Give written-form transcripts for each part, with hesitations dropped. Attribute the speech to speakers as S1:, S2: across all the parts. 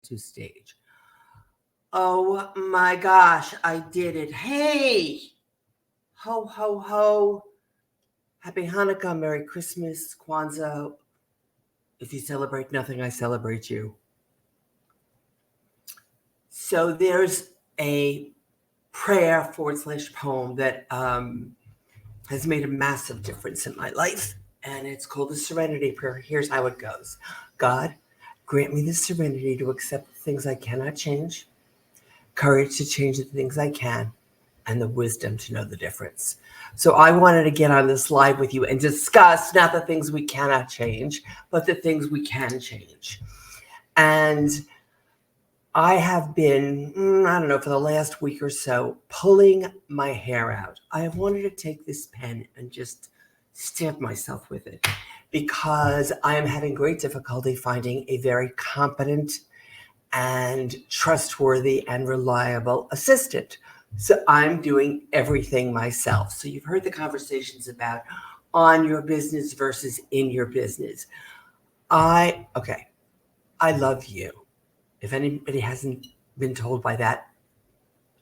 S1: to stage. Oh my gosh, I did it. Hey, ho, ho, ho. Happy Hanukkah, Merry Christmas, Kwanzaa. If you celebrate nothing, I celebrate you. So there's a prayer / poem that has made a massive difference in my life. And it's called the Serenity Prayer. Here's how it goes. God, grant me the serenity to accept the things I cannot change, courage to change the things I can, and the wisdom to know the difference. So I wanted to get on this live with you and discuss not the things we cannot change, but the things we can change. And I have been, I don't know, for the last week or so, pulling my hair out. I have wanted to take this pen and just stamp myself with it because I am having great difficulty finding a very competent and trustworthy and reliable assistant. So I'm doing everything myself. So you've heard the conversations about on your business versus in your business. I love you. If anybody hasn't been told by that,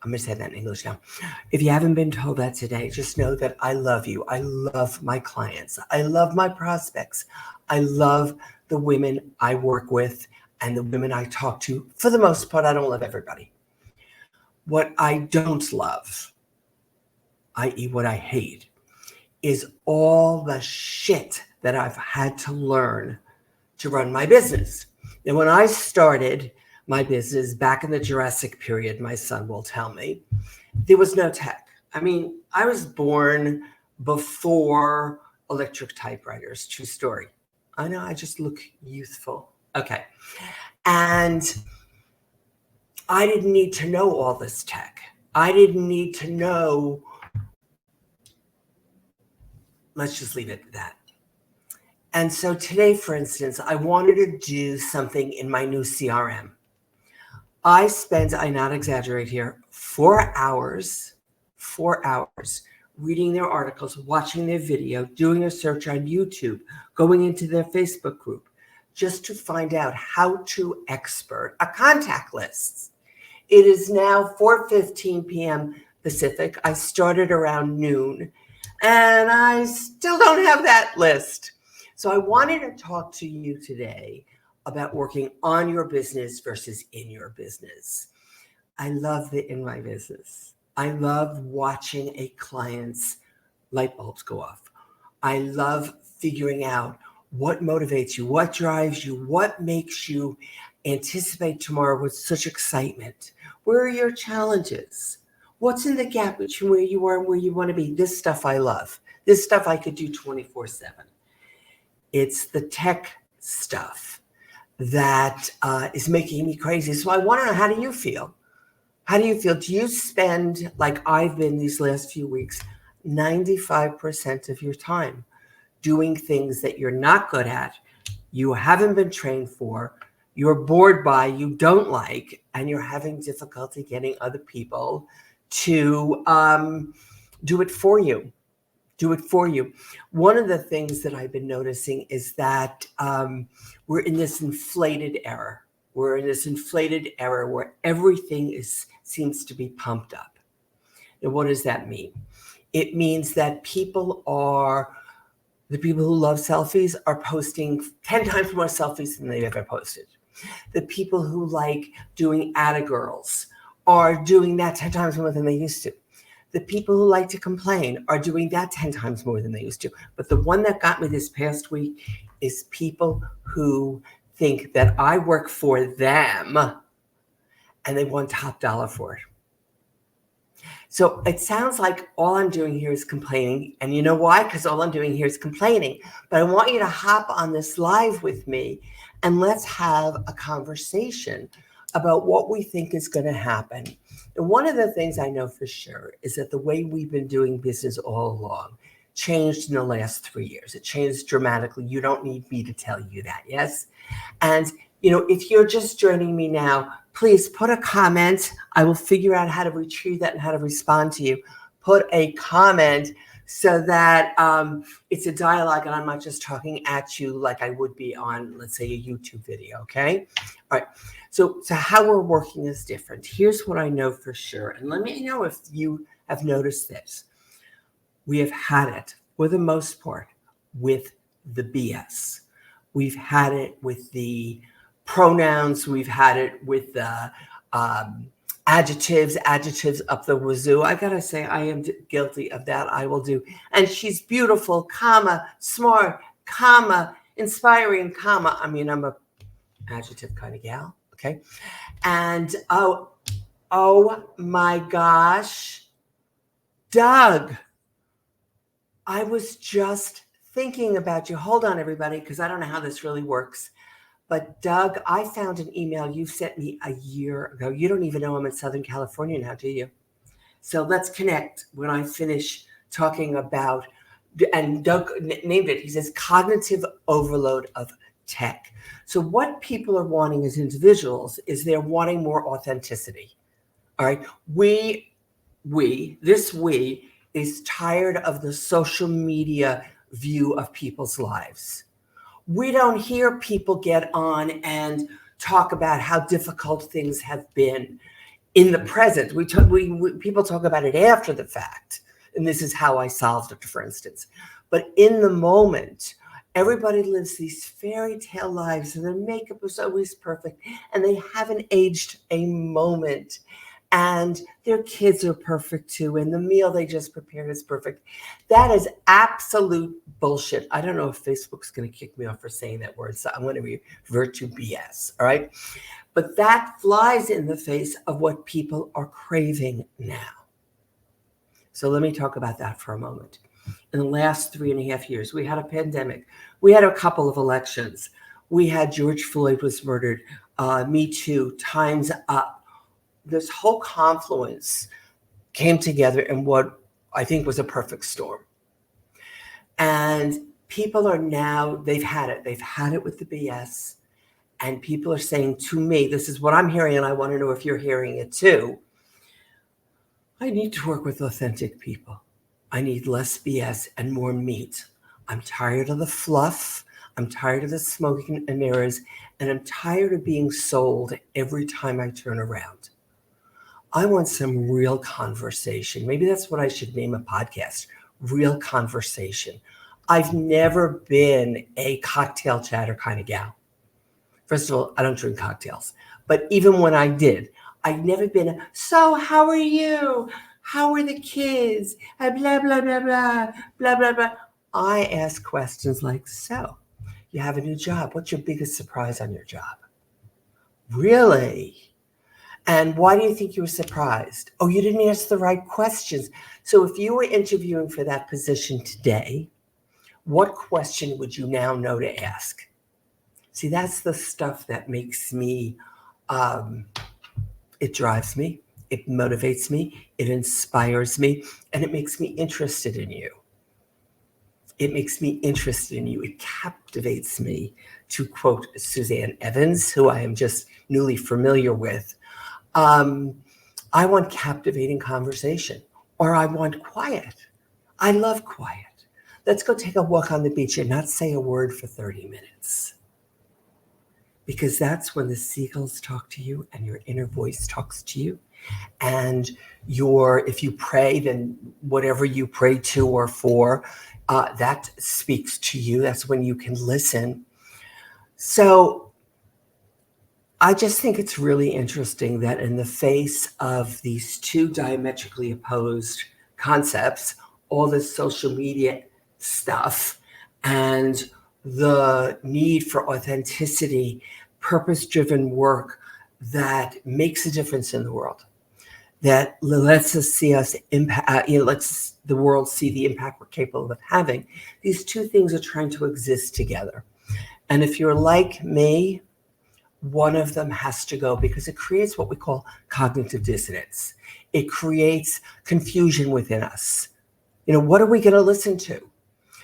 S1: I'm going to say that in English now. If you haven't been told that today, just know that I love you. I love my clients. I love my prospects. I love the women I work with and the women I talk to. For the most part, I don't love everybody. What I don't love, i.e. what I hate, is all the shit that I've had to learn to run my business. Now, when I started my business back in the Jurassic period, my son will tell me, there was no tech. I mean, I was born before electric typewriters, true story. I know I just look youthful. Okay. And I didn't need to know all this tech. I didn't need to know, let's just leave it at that. And so today, for instance, I wanted to do something in my new CRM. I spend, I not exaggerate here, 4 hours reading their articles, watching their video, doing a search on YouTube, going into their Facebook group, just to find out how to expert a contact list. It is now 4:15 p.m. Pacific. I started around noon, and I still don't have that list. So I wanted to talk to you today about working on your business versus in your business. I love the in my business. I love watching a client's light bulbs go off. I love figuring out what motivates you, what drives you, what makes you anticipate tomorrow with such excitement. Where are your challenges? What's in the gap between where you are and where you want to be? This stuff I love. This stuff I could do 24/7. It's the tech stuff that is making me crazy. So I want to know, how do you feel? How do you feel? Do you spend, like I've been these last few weeks, 95% of your time doing things that you're not good at, you haven't been trained for, you're bored by, you don't like, and you're having difficulty getting other people to do it for you? One of the things that I've been noticing is that we're in this inflated era. We're in this inflated era where everything seems to be pumped up. And what does that mean? It means that the people who love selfies are posting 10 times more selfies than they've ever posted. The people who like doing Atta-girls are doing that 10 times more than they used to. The people who like to complain are doing that 10 times more than they used to. But the one that got me this past week is people who think that I work for them and they want top dollar for it. So it sounds like all I'm doing here is complaining. And you know why? Because all I'm doing here is complaining. But I want you to hop on this live with me and let's have a conversation about what we think is going to happen. And one of the things I know for sure is that the way we've been doing business all along changed in the last 3 years. It changed dramatically. You don't need me to tell you that, yes? And, if you're just joining me now, please put a comment. I will figure out how to retrieve that and how to respond to you. Put a comment so that it's a dialogue and I'm not just talking at you like I would be on, let's say, a YouTube video, okay? All right, so how we're working is different. Here's what I know for sure, and let me know if you have noticed this. We have had it, for the most part, with the BS. We've had it with the pronouns. We've had it with the adjectives up the wazoo. I gotta say, I am guilty of that. I will do. And she's beautiful, comma, smart, comma, inspiring, comma. I mean, I'm a adjective kind of gal, okay? And oh my gosh, Doug, I was just thinking about you. Hold on, everybody, because I don't know how this really works. But Doug, I found an email you sent me a year ago. You don't even know I'm in Southern California now, do you? So let's connect when I finish talking about, and Doug named it, he says, cognitive overload of tech. So what people are wanting as individuals is they're wanting more authenticity. All right. We is tired of the social media view of people's lives. We don't hear people get on and talk about how difficult things have been in the present. People talk about it after the fact, and this is how I solved it, for instance. But in the moment, everybody lives these fairy tale lives, and their makeup is always perfect, and they haven't aged a moment. And their kids are perfect too, and the meal they just prepared is perfect. That is absolute bullshit. I don't know if Facebook's going to kick me off for saying that word, so I'm going to revert to BS, all right? But that flies in the face of what people are craving now. So let me talk about that for a moment. In the last 3.5 years, we had a pandemic. We had a couple of elections. We had George Floyd was murdered, Me Too, Time's Up. This whole confluence came together in what I think was a perfect storm. And people are now, they've had it. They've had it with the BS. And people are saying to me, this is what I'm hearing, and I want to know if you're hearing it too. I need to work with authentic people. I need less BS and more meat. I'm tired of the fluff. I'm tired of the smoking and mirrors. And I'm tired of being sold every time I turn around. I want some real conversation. Maybe that's what I should name a podcast, Real Conversation. I've never been a cocktail chatter kind of gal. First of all, I don't drink cocktails. But even when I did, I've never been so how are you? How are the kids? Blah, blah, blah, blah, blah, blah, blah. I ask questions like, so, you have a new job. What's your biggest surprise on your job? Really? And why do you think you were surprised? Oh, you didn't ask the right questions. So if you were interviewing for that position today, what question would you now know to ask? See, that's the stuff that makes me, it drives me, it motivates me, it inspires me, and it makes me interested in you. It makes me interested in you. It captivates me, to quote Suzanne Evans, who I am just newly familiar with. I want captivating conversation, or I want quiet. I love quiet. Let's go take a walk on the beach and not say a word for 30 minutes. Because that's when the seagulls talk to you and your inner voice talks to you. And if you pray, then whatever you pray to or for, that speaks to you. That's when you can listen. So I just think it's really interesting that in the face of these two diametrically opposed concepts, all this social media stuff and the need for authenticity, purpose-driven work that makes a difference in the world, that lets us see us impact, lets the world see the impact we're capable of having. These two things are trying to exist together. And if you're like me, one of them has to go because it creates what we call cognitive dissonance. It creates confusion within us. What are we going to listen to?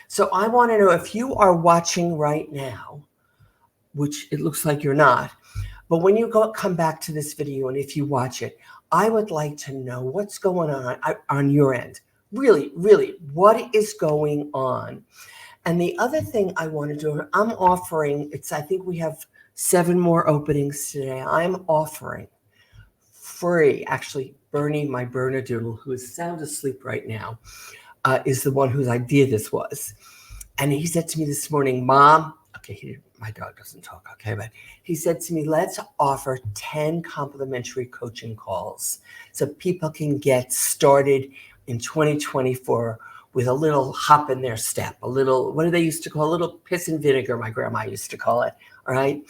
S1: So I want to know if you are watching right now, which it looks like you're not, but when you come back to this video and if you watch it, I would like to know what's going on your end. really, really, what is going on? And the other thing I want to do, I'm offering, I think we have 7 more openings today. I'm offering free, actually, Bernie, my Bernedoodle, who is sound asleep right now, is the one whose idea this was. And he said to me this morning, Mom, okay, my dog doesn't talk, okay, but he said to me, let's offer 10 complimentary coaching calls so people can get started in 2024 with a little hop in their step, a little, what do they used to call, a little piss and vinegar, my grandma used to call it, all right?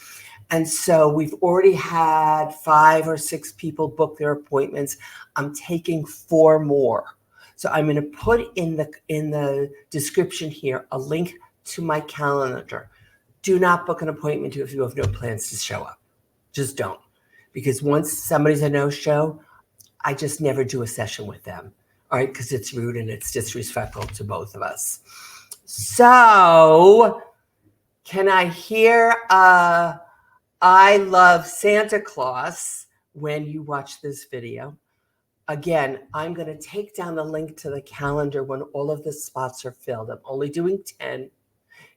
S1: And so we've already had 5 or 6 people book their appointments. I'm taking 4 more. So I'm going to put in the description here a link to my calendar. Do not book an appointment if you have no plans to show up. Just don't. Because once somebody's a no-show, I just never do a session with them. All right, because it's rude and it's disrespectful to both of us. So can I hear I love Santa Claus when you watch this video? Again, I'm going to take down the link to the calendar when all of the spots are filled. I'm only doing 10.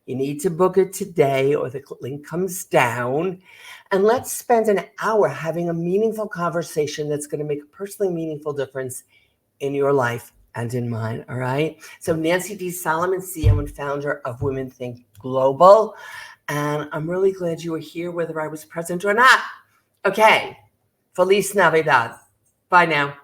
S1: You need to book it today or the link comes down. And let's spend an hour having a meaningful conversation that's going to make a personally meaningful difference in your life and in mine, all right? So Nancy D. Solomon, CEO and founder of Women Think Global. And I'm really glad you were here, whether I was present or not. Okay. Feliz Navidad. Bye now.